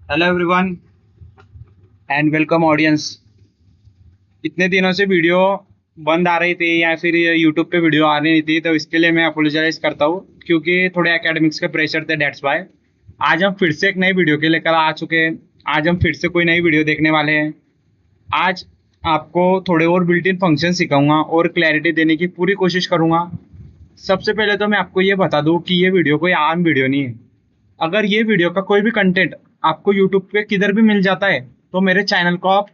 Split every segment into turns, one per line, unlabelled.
Hello everyone and welcome audience. इतने दिनों से वीडियो बंद आ रही थी या फिर यूट्यूब पे वीडियो आ रही थी, तो इसके लिए मैं अपोलोजाइज करता हूँ क्योंकि थोड़े एकेडमिक्स के प्रेशर थे, डेट्स वाई। आज हम फिर से एक नई वीडियो के लेकर आ चुके हैं। आज हम फिर से कोई नई वीडियो देखने वाले हैं। आज आपको थोड़े और बिल्ट इन फंक्शन सिखाऊंगा और क्लैरिटी देने की पूरी कोशिश करूंगा। सबसे पहले तो मैं आपको ये बता दूं कि ये वीडियो कोई आम वीडियो नहीं है। अगर ये वीडियो का कोई भी कंटेंट आपको यूट्यूब पे किधर भी मिल जाता है तो मेरे चैनल को आप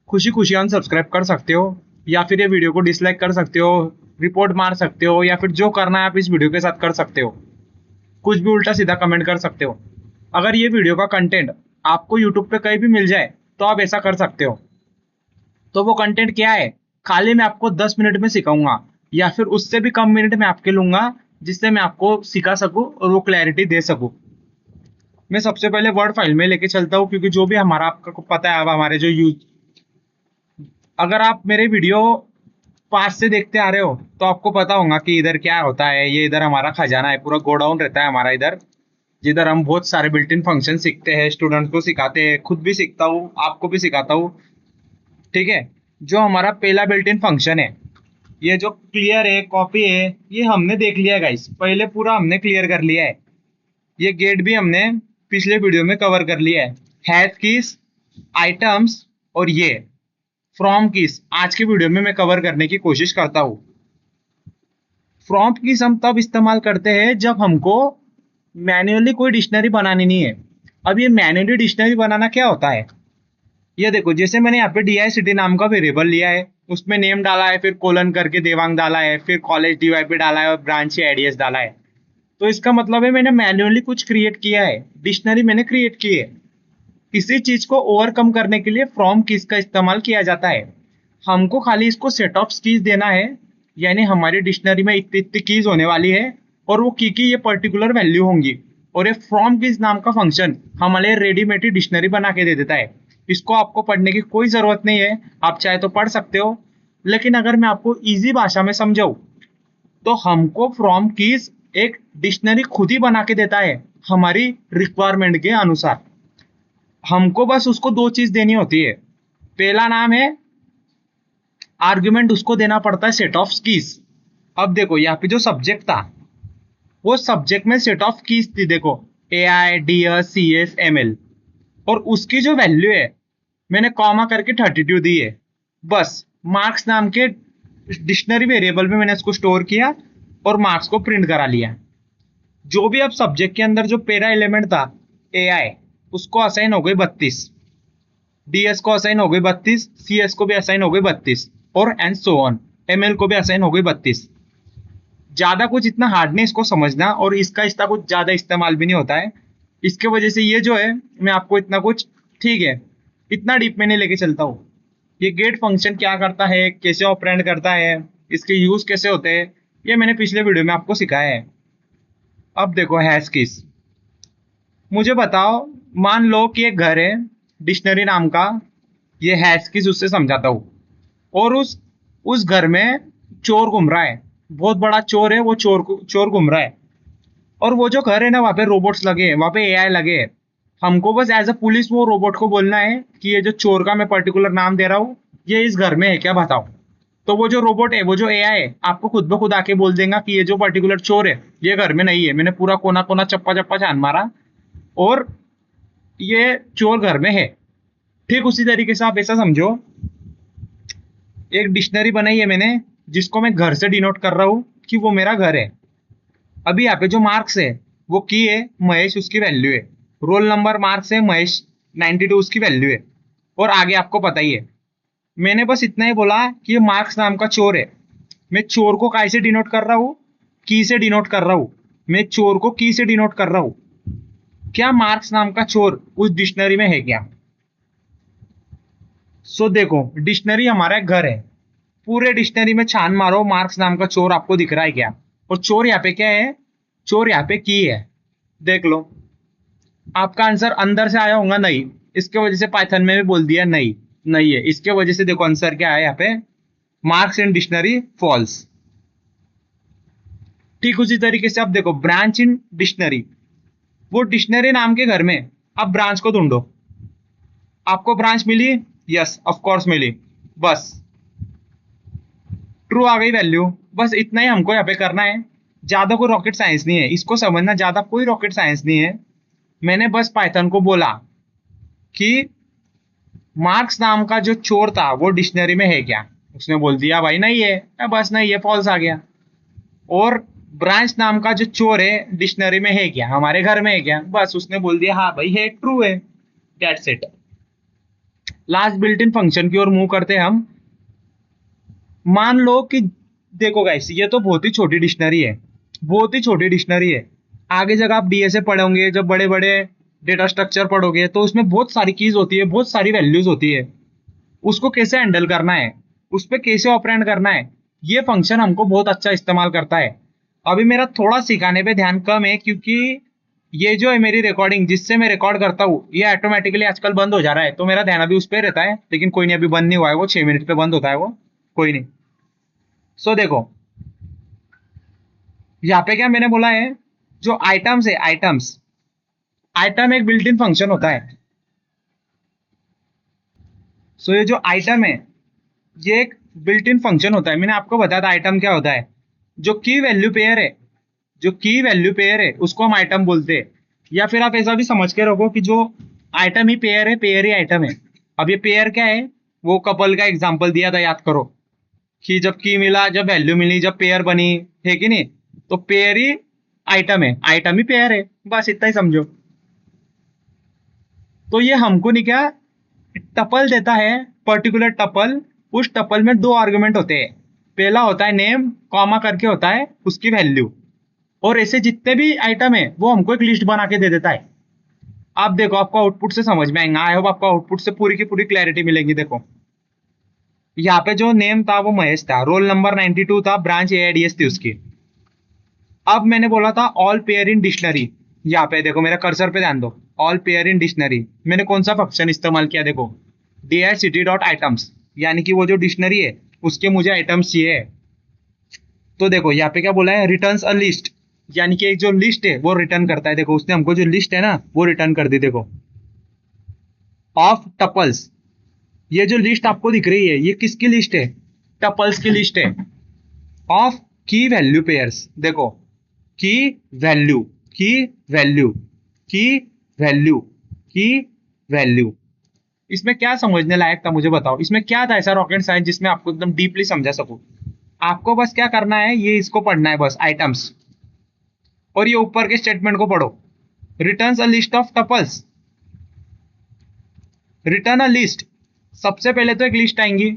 खुशी खुशी अनसब्सक्राइब कर सकते हो, या फिर ये वीडियो को डिसलाइक कर सकते हो, रिपोर्ट मार सकते हो, या फिर जो करना है आप इस वीडियो के साथ कर सकते हो। कुछ भी उल्टा सीधा कमेंट कर सकते हो। अगर ये वीडियो का कंटेंट आपको यूट्यूब पे कहीं भी मिल जाए तो आप ऐसा कर सकते हो। तो वो कंटेंट क्या है, खाली मैं आपको 10 मिनट में सिखाऊंगा या फिर उससे भी कम मिनट में आपके लूंगा, जिससे मैं आपको सिखा सकूं और वो क्लैरिटी दे सकूं। मैं सबसे पहले वर्ड फाइल में लेके चलता हूँ क्योंकि जो भी हमारा आपको पता है, अब हमारे जो यूज, अगर आप मेरे वीडियो पास से देखते आ रहे हो तो आपको पता होगा कि इधर क्या होता है। ये इधर हमारा खजाना है, पूरा गोडाउन रहता है हमारा इधर, जिधर हम बहुत सारे बिल्ट इन फंक्शन सीखते हैं, स्टूडेंट को सिखाते हैं, खुद भी सीखता हूँ, आपको भी सिखाता हूँ। ठीक है। जो हमारा पहला बिल्ट इन फंक्शन है, ये जो क्लियर है, कॉपी है, ये हमने देख लिया गाइस, पहले पूरा हमने क्लियर कर लिया है। ये गेट भी हमने पिछले वीडियो में कवर कर लिया है। हैश कीज, आइटम्स और ये फ्रॉम कीज आज के वीडियो में मैं कवर करने की कोशिश करता हूँ। फ्रॉम कीज हम तब इस्तेमाल करते हैं जब हमको मैन्युअली कोई डिक्शनरी बनानी नहीं है। अब ये मैन्युअली डिक्शनरी बनाना क्या होता है, ये देखो, जैसे मैंने यहाँ पे DICT नाम का वेरिएबल लिया है, उसमें नेम डाला है, फिर कोलन करके देवांग डाला है, फिर कॉलेज DYP डाला है और ब्रांच ADS डाला है। तो इसका मतलब है मैंने मैन्युअली कुछ क्रिएट किया है, डिक्शनरी मैंने क्रिएट की है। किसी चीज को ओवरकम करने के लिए फ्रॉम कीज का इस्तेमाल किया जाता है। हमको खाली इसको सेट ऑफ कीज देना है, यानी हमारी डिक्शनरी में इतनी इतनी कीज होने वाली है और वो की ये पर्टिकुलर वैल्यू होंगी। और ये फ्रॉम कीज नाम का फंक्शन हमारे रेडीमेड डिक्शनरी बना के दे देता है। इसको आपको पढ़ने की कोई जरूरत नहीं है, आप चाहे तो पढ़ सकते हो, लेकिन अगर मैं आपको इजी भाषा में समझाऊं तो हमको फ्रॉम कीज एक डिक्शनरी खुद ही बना के देता है हमारी रिक्वायरमेंट के अनुसार। हमको बस उसको दो चीज देनी होती है। पहला नाम है आर्ग्यूमेंट, उसको देना पड़ता है सेट ऑफ कीज। अब देखो यहाँ पे जो सब्जेक्ट था, वो सब्जेक्ट में सेट ऑफ कीज थी, देखो AI DS CS ML, और उसकी जो वैल्यू है मैंने कॉमा करके 32 दी है। बस मार्क्स नाम के डिक्शनरी वेरिएबल में मैंने इसको स्टोर किया और मार्क्स को प्रिंट करा लिया। जो भी अब सब्जेक्ट के अंदर जो पहला एलिमेंट था AI, उसको असाइन हो गई 32, DS को असाइन हो गई 32, CS को भी असाइन हो गई 32, और एंड सो ऑन, ML को भी असाइन हो गई 32। ज्यादा कुछ इतना हार्ड नहीं इसको समझना, और इसका इसका कुछ ज्यादा इस्तेमाल भी नहीं होता है। इसके वजह से ये जो है, मैं आपको इतना कुछ, ठीक है, इतना डीप में नहीं लेके चलता हूँ। ये गेट फंक्शन क्या करता है, कैसे ऑपरेंड करता है, इसके यूज कैसे होते हैं, ये मैंने पिछले वीडियो में आपको सिखाया है। अब देखो हैश कीज, मुझे बताओ, मान लो कि एक घर है डिक्शनरी नाम का, ये हैश कीज उससे समझाता हूँ। और उस घर में चोर घूम रहा है, बहुत बड़ा चोर है, वो चोर घूम रहा है। और वो जो घर है ना, वहां पे रोबोट्स लगे हैं, वहां पे AI लगे हैं। हमको बस एज अ पुलिस वो रोबोट को बोलना है कि ये जो चोर का मैं पर्टिकुलर नाम दे रहा हूँ, ये इस घर में है क्या, बताओ। तो वो जो रोबोट है, वो जो AI है, आपको खुद ब खुद आके बोल देगा कि ये जो पर्टिकुलर चोर है ये घर में नहीं है। मैंने पूरा कोना कोना चप्पा चप्पा छान मारा और ये चोर घर में है। ठीक उसी तरीके से आप ऐसा समझो, एक डिक्शनरी बनाई है मैंने जिसको मैं घर से डिनोट कर रहा हूँ कि वो मेरा घर है। अभी यहाँ पे जो मार्क्स है, वो की है महेश, उसकी वैल्यू है। रोल नंबर मार्क्स है महेश 92, उसकी वैल्यू है। और आगे आपको पता ही है। मैंने बस इतना ही बोला कि ये मार्क्स नाम का चोर है। मैं चोर को काय से डिनोट कर रहा हूँ, की से डिनोट कर रहा हूँ। मैं चोर को की से डिनोट कर रहा हूँ। क्या मार्क्स नाम का चोर उस डिक्शनरी में है क्या? सो देखो, डिक्शनरी हमारा एक घर है, पूरे डिक्शनरी में छान मारो, मार्क्स नाम का चोर आपको दिख रहा है क्या? और चोर यहाँ पे क्या है, चोर यहाँ पे की है। देख लो, आपका आंसर अंदर से आया होगा नहीं, इसके वजह से पाइथन में भी बोल दिया नहीं, नहीं है। इसके वजह से देखो आंसर क्या है यहाँ पे, मार्क्स इन डिक्शनरी फॉल्स। ठीक उसी तरीके से अब देखो ब्रांच इन डिक्शनरी, वो डिक्शनरी नाम के घर में अब ब्रांच को ढूंढो, आपको ब्रांच मिली, यस ऑफ कोर्स मिली, बस ट्रू आ गई वैल्यू। बस इतना ही हमको यहाँ पे करना है, ज्यादा कोई रॉकेट साइंस नहीं है, इसको समझना ज्यादा कोई रॉकेट साइंस नहीं है। मैंने बस पाइथन को बोला कि मार्क्स नाम का जो चोर था वो डिक्शनरी में है क्या, उसने बोल दिया भाई नहीं है, बस नहीं है, फॉल्स आ गया। और ब्रांच नाम का जो चोर है डिक्शनरी में है क्या, हमारे घर में है क्या, बस उसने बोल दिया हाँ भाई है, ट्रू है, that's it. Last built in function की ओर मूव करते हैं हम। मान लो कि देखो गाइस, ये तो बहुत ही छोटी डिक्शनरी है, बहुत ही छोटी डिक्शनरी है। आगे जब आप डीएसए पढ़ोगे, जब बड़े बड़े डेटा स्ट्रक्चर पढ़ोगे, तो उसमें बहुत सारी कीज होती है, बहुत सारी वैल्यूज होती है, उसको कैसे हैंडल करना है, उस पर कैसे ऑपरेंड करना है, ये फंक्शन हमको बहुत अच्छा इस्तेमाल करता है। अभी मेरा थोड़ा सिखाने पे ध्यान कम है, क्योंकि ये जो है मेरी रिकॉर्डिंग जिससे मैं रिकॉर्ड करता हूँ, ये ऑटोमेटिकली आजकल बंद हो जा रहा है, तो मेरा ध्यान अभी उस पर रहता है। लेकिन कोई नहीं, अभी बंद नहीं हुआ है वो, 6 मिनट पे बंद होता है वो, कोई नहीं। सो देखो यहाँ पे क्या मैंने बोला है, जो आइटम्स है, आइटम्स, आइटम एक बिल्ट इन फंक्शन होता है। सो ये जो आइटम है ये एक बिल्ट इन फंक्शन होता है। मैंने आपको बताया था आइटम क्या होता है, जो की वैल्यू पेयर है, जो की वैल्यू पेयर है उसको हम आइटम बोलते हैं। या फिर आप ऐसा भी समझ के रखो कि जो आइटम ही पेयर है, पेयर ही आइटम है। अब ये पेयर क्या है, वो कपल का एग्जांपल दिया था, याद करो कि जब की मिला, जब वैल्यू मिली, जब पेयर बनी, है कि नहीं, तो पेयर ही आइटम है, आइटम ही पेयर है, बस इतना ही समझो। तो ये हमको नहीं क्या टपल देता है, पर्टिकुलर टपल। उस टपल में दो आर्गुमेंट होते हैं, पहला होता है नेम, कॉमा करके होता है उसकी वैल्यू, और ऐसे जितने भी आइटम है वो हमको एक लिस्ट बना के दे देता है। आप देखो, आपको आउटपुट से समझ में आएगा, आई होप आपको आउटपुट से पूरी की पूरी क्लैरिटी मिलेगी। देखो यहाँ पे जो नेम था वो महेश था, रोल नंबर 92 था, ब्रांच एआईडीएस थी उसकी। अब मैंने बोला था ऑल पेयर इन डिक्शनरी, यहाँ पे देखो मेरा कर्सर पे ध्यान दो, ऑल पेयर इन डिक्शनरी। मैंने कौन सा फंक्शन इस्तेमाल किया, देखो dir डॉट आइटम्स, यानी कि वो जो डिक्शनरी है उसके मुझे आइटम्स चाहिए। तो देखो यहाँ पे क्या बोला है, रिटर्न्स अ लिस्ट, यानी कि एक जो लिस्ट है वो रिटर्न करता है। देखो उसने हमको जो लिस्ट है ना वो रिटर्न कर दी, देखो ऑफ टपल्स। ये जो लिस्ट आपको दिख रही है ये किसकी लिस्ट है, टपल्स की लिस्ट है, ऑफ की वैल्यू पेयर्स। देखो की वैल्यू, की वैल्यू, की वैल्यू, की वैल्यू। इसमें क्या समझने लायक था मुझे बताओ, इसमें क्या था ऐसा रॉकेट साइंस जिसमें आपको एकदम डीपली समझा सकूं। आपको बस क्या करना है, ये इसको पढ़ना है बस, आइटम्स, और ये ऊपर के स्टेटमेंट को पढ़ो, returns a list of tuples, return a list. सबसे पहले तो एक लिस्ट आएंगी,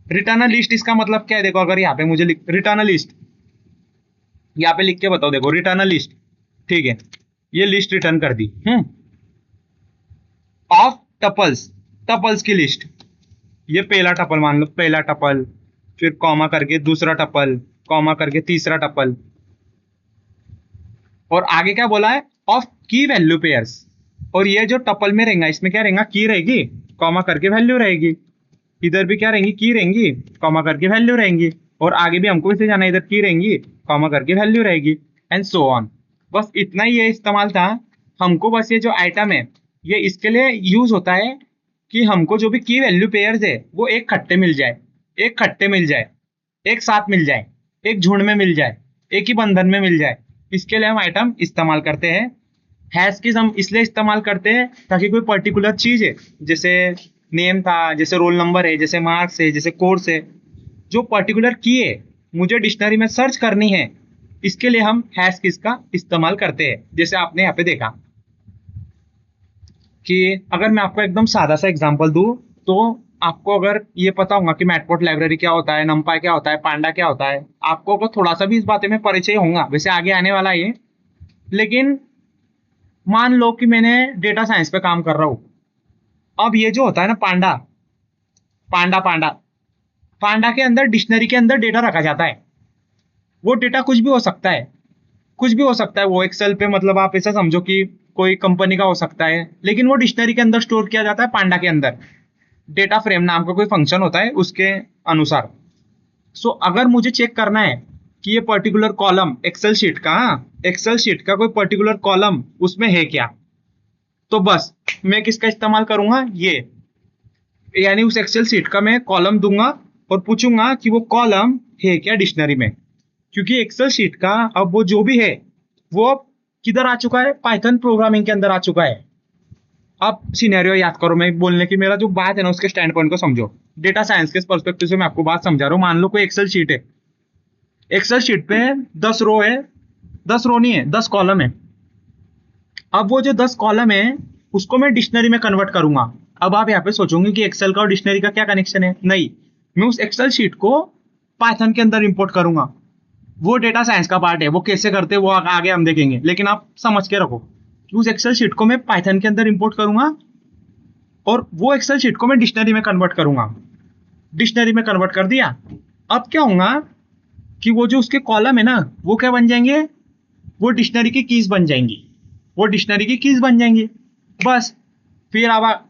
रिटर्न अ लिस्ट इसका मतलब क्या है, देखो अगर यहाँ पे मुझे रिटर्न अ लिस्ट, यहाँ पे लिख के बताओ, देखो रिटर्न अ लिस्ट, ठीक है, ये लिस्ट रिटर्न कर दी ऑफ टपल्स, टपल्स की लिस्ट। ये पहला टपल मान लो, पहला टपल, फिर कॉमा करके दूसरा टपल, कॉमा करके तीसरा टपल, और आगे क्या बोला है, ऑफ की वैल्यू पेयर्स। और ये जो टपल में रहेगा इसमें क्या रहेगा, की रहेगी, कॉमा करके वैल्यू रहेगी। इधर भी क्या रहेंगी, की रहेंगी, कॉमा करके वैल्यू रहेंगी, और आगे भी हमको इसे जाना, इधर की रहेंगी, कॉमा करके वैल्यू रहेगी, एंड सो ऑन। बस इतना ही ये इस्तेमाल था हमको। बस ये जो आइटम है ये इसके लिए यूज होता है कि हमको जो भी की वैल्यू पेयर्स है वो एक खट्टे मिल जाए, एक खट्टे मिल जाए, एक साथ मिल जाए, एक झुंड में मिल जाए, एक ही बंधन में मिल जाए। इसके लिए हम आइटम इस्तेमाल करते हैं। हैश कीज हम इसलिए इस्तेमाल करते हैं ताकि कोई पर्टिकुलर चीज है, जैसे नेम था, जैसे रोल नंबर है, जैसे मार्क्स है, जैसे कोर्स है, जो पर्टिकुलर की है मुझे डिक्शनरी में सर्च करनी है, इसके लिए हम हैश कीज का इस्तेमाल करते हैं। जैसे आपने यहाँ पे देखा कि अगर मैं आपको एकदम सादा सा एग्जांपल दूं, तो आपको अगर ये पता होगा कि मैटप्लॉट लाइब्रेरी क्या होता है, नंपाई क्या होता है, पांडा क्या होता है, आपको अगर थोड़ा सा भी इस बारे में परिचय होगा, वैसे आगे आने वाला है ये। लेकिन मान लो कि मैंने डेटा साइंस पे काम कर रहा हूं, अब ये जो होता है ना पांडा, पांडा पांडा पांडा के अंदर, डिक्शनरी के अंदर डेटा रखा जाता है। वो डेटा कुछ भी हो सकता है, कुछ भी हो सकता है। वो एक्सेल पे, मतलब आप ऐसा समझो कि कोई कंपनी का हो सकता है, लेकिन वो डिक्शनरी के अंदर स्टोर किया जाता है, पांडा के अंदर। डेटा फ्रेम नाम का कोई फंक्शन होता है उसके अनुसार। सो अगर मुझे चेक करना है कि ये पर्टिकुलर कॉलम एक्सेल शीट का, एक्सेल शीट का कोई पर्टिकुलर कॉलम उसमें है क्या, तो बस मैं किसका इस्तेमाल करूंगा, ये, यानी उस एक्सेल सीट का मैं कॉलम दूंगा और पूछूंगा कि वो कॉलम है क्या डिक्शनरी में। क्योंकि एक्सेल शीट का अब वो जो भी है वो अब किधर आ चुका है, पाइथन प्रोग्रामिंग के अंदर आ चुका है। अब सिनेरियो याद करो, मैं बोलने की मेरा जो बात है ना उसके स्टैंड पॉइंट को समझो। डेटा साइंस के पर्सपेक्टिव से मैं आपको बात समझा रहा हूँ। मान लो कोई एक्सेल शीट है, एक्सेल शीट पे 10 रो है, 10 रो नहीं है, 10 कॉलम है। अब वो जो 10 कॉलम है उसको मैं डिक्शनरी में कन्वर्ट करूंगा। अब आप यहाँ पे सोचोगे कि एक्सेल का और डिक्शनरी का क्या कनेक्शन है। नहीं, मैं उस एक्सेल शीट को पाइथन के अंदर इंपोर्ट करूंगा। वो डेटा साइंस का पार्ट है, वो कैसे करते हैं वो आगे हम देखेंगे, लेकिन आप समझ के रखो कि उस एक्सेल शीट को मैं पाइथन के अंदर इंपोर्ट करूंगा और वो एक्सेल शीट को मैं डिक्शनरी में कन्वर्ट करूंगा। डिक्शनरी में कन्वर्ट कर दिया, अब क्या होगा कि वो जो उसके कॉलम है ना वो क्या बन जाएंगे, वो डिक्शनरी की कीज बन जाएंगी, वो डिक्शनरी की कीज बन जाएंगी। बस फिर अब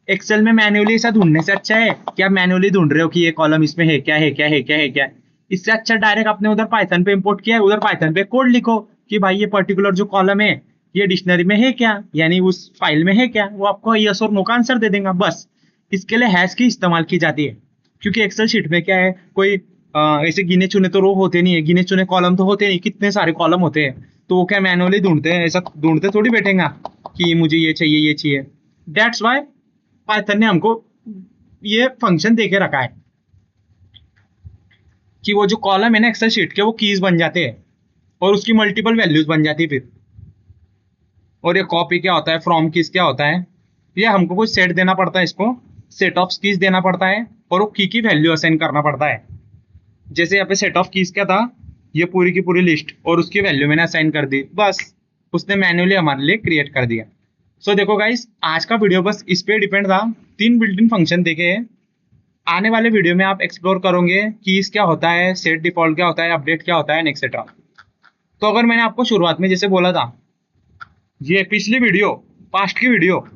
एक्सेल में मैन्युअली ऐसा ढूंढने से अच्छा है कि आप मैन्युअली ढूंढ रहे हो कि ये कॉलम इसमें है क्या, है क्या, है क्या, है क्या। इससे अच्छा डायरेक्ट आपने उधर पाइथन पे इंपोर्ट किया है, उधर पाइथन पे कोड लिखो कि भाई ये पर्टिकुलर जो कॉलम है ये डिक्शनरी में है क्या, यानी उस फाइल में है क्या। वो आपको यस और नो का आंसर दे देगा। बस इसके लिए हैश की इस्तेमाल की जाती है। क्योंकि एक्सेल शीट में क्या है, कोई ऐसे गिने चुने तो रो होते नहीं है, गिने चुने कॉलम तो होते नहीं, कितने सारे कॉलम होते हैं। तो वो क्या मैनुअली ढूंढते हैं, ऐसा ढूंढते थोड़ी बैठेगा कि मुझे ये चाहिए ये चाहिए। दैट्स वाई पाइथन ने हमको ये फंक्शन देके रखा है कि वो जो कॉलम है ना एक्सेल शीट के वो कीज बन जाते हैं और उसकी मल्टीपल वैल्यूज बन जाती है फिर। और ये कॉपी क्या होता है, फ्रॉम कीज क्या होता है, ये हमको कोई सेट देना पड़ता है, इसको सेट ऑफ कीज देना पड़ता है और वो की वैल्यू असाइन करना पड़ता है। जैसे यहाँ पे सेट ऑफ कीज क्या था, ये पूरी की पूरी लिस्ट और उसकी वैल्यू मैंने असाइन कर दी, बस उसने मैन्युअली हमारे लिए क्रिएट कर दिया। सो देखो गाइस, आज का वीडियो बस इस पे डिपेंड था। 3 बिल्ट इन फंक्शन देखे। आने वाले वीडियो में आप एक्सप्लोर करोगे कीज क्या होता है, सेट डिफॉल्ट क्या होता है, अपडेट क्या होता है, एक्सेट्रा। तो अगर मैंने आपको शुरुआत में जैसे बोला था, ये पिछली वीडियो, पास्ट की वीडियो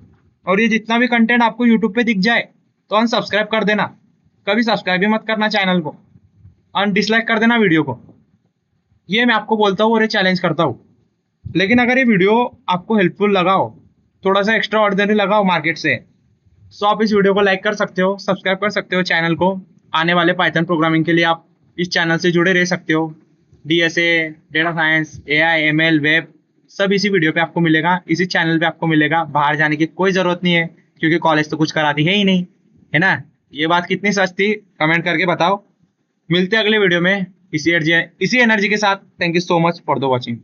और ये जितना भी कंटेंट आपको यूट्यूब पे दिख जाए तो अनसब्सक्राइब कर देना। कभी सब्सक्राइब भी मत करना चैनल को, अनडिसलाइक कर देना वीडियो को। ये मैं आपको बोलता हूँ और ये चैलेंज करता हूँ। लेकिन अगर ये वीडियो आपको हेल्पफुल लगा हो, थोड़ा सा एक्स्ट्रा ऑर्डिनरी लगा हो मार्केट से, तो आप इस वीडियो को लाइक कर सकते हो, सब्सक्राइब कर सकते हो चैनल को। आने वाले पाइथन प्रोग्रामिंग के लिए आप इस चैनल से जुड़े रह सकते हो। DSA, data science, AI, ML, web सब इसी वीडियो पे आपको मिलेगा, इसी चैनल पे आपको मिलेगा। बाहर जाने की कोई जरूरत नहीं है क्योंकि कॉलेज तो कुछ कराती है ही नहीं, है ना। ये बात कितनी सच थी कमेंट करके बताओ। मिलते हैं अगले वीडियो में इसी एनर्जी के साथ। Thank you so much for the watching.